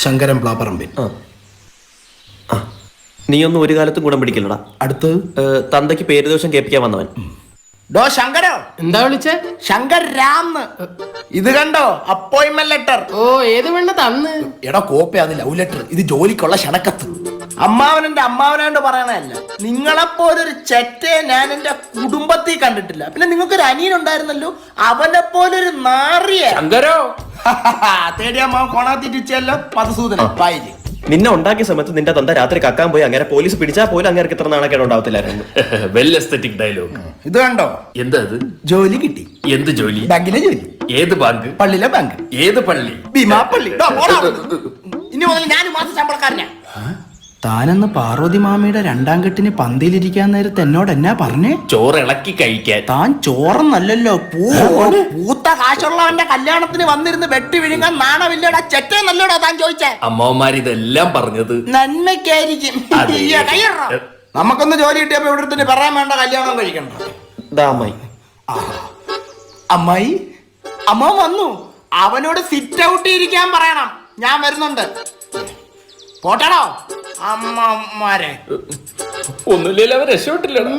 ശങ്കരൻ പ്ലാപ്പറമ്പിൽ. നീയൊന്നും ഒരു കാലത്തും കൂടെ പിടിക്കില്ലടാ. അടുത്ത് തന്തയ്ക്ക് പേര് ദോഷം കേൾപ്പിക്കാൻ വന്നവൻ. ഡോ ശങ്കരോ, എന്താ വിളിച്ചേ? ശങ്കർ രാം. ഇത് കണ്ടോ അപ്പോയിന്റ്മെന്റ് ലെറ്റർ. ഓ, ഏത് വേണ്ട തന്ന്? എടാ കോപ്പി, അത് ലവ് ലെറ്റർ. ഇത് ജോലിക്കുള്ള ക്ഷണക്കത്ത്. അമ്മാവനെന്റെ അമ്മാവനാണ്ട് പറയണല്ല. നിങ്ങളെപ്പോലൊരു ചെറ്റയെ ഞാൻ എന്റെ കുടുംബത്തിൽ കണ്ടിട്ടില്ല. പിന്നെ നിങ്ങൾക്കൊരു അനിയനുണ്ടായിരുന്നല്ലോ, അവനെ പോലൊരു നാറിയ. ശങ്കരോ തേടി അമ്മാവൻ കോണാത്തിച്ചല്ലോ മധുസൂദന പായില്. നിന്നെ ഉണ്ടാക്കിയ സമയത്ത് നിന്റെ തന്ത രാത്രി കക്കാൻ പോയി അങ്ങനെ പോലീസ് പിടിച്ചാൽ പോലും അങ്ങനെ ഇത്ര നാണക്കേട് ഉണ്ടാവത്തില്ലായിരുന്നു. Well aesthetic dialogue. ഇത് കണ്ടോ, എന്താ അത്? ജോലി കിട്ടി. എന്ത് ജോലി? ബാങ്കിലെ ജോലി. ഏത് ബാങ്ക്? പള്ളിയിലെ ബാങ്ക്. ഏത് പള്ളി? ഭീമാപ്പള്ളി. ഇനി മുതൽ ഞാൻ മാസം ശമ്പളക്കാരനാ. താനെന്ന് പാർവതി മാമിയുടെ രണ്ടാം കെട്ടിന് പന്തിയിലിരിക്കാൻ നേരത്ത് എന്നോട് എന്നാ പറഞ്ഞേ? ചോറ് ഇളക്കി കഴിക്കാൻ. താൻ ചോറന്നല്ലോ, പൂത്ത കാശുള്ളവന്റെ കല്യാണത്തിന് വന്നിരുന്ന് വെട്ടി വിഴുങ്ങാൻ നാണമില്ലടാ ചെറ്റേ നല്ലോടാ താൻ ചോദിച്ചേ. അമ്മമാർ ഇതെല്ലാം പറഞ്ഞത് നന്മയ്ക്കായിരിക്കും. നമുക്കൊന്ന് ജോലി കിട്ടിയപ്പോ ഇവിടെ തന്നെ പറയാൻ വേണ്ട, കല്യാണം കഴിക്കണ്ട. അമ്മായി, അമ്മ വന്നു. അവനോട് സിറ്റ് ഔട്ട് ഇരിക്കാൻ പറയണം. ഞാൻ വരുന്നുണ്ട്. പോട്ടടോ അമ്മമാരെ. ഒന്നുമില്ലല്ലോ, അവർ രക്ഷപ്പെട്ടില്ലടാ.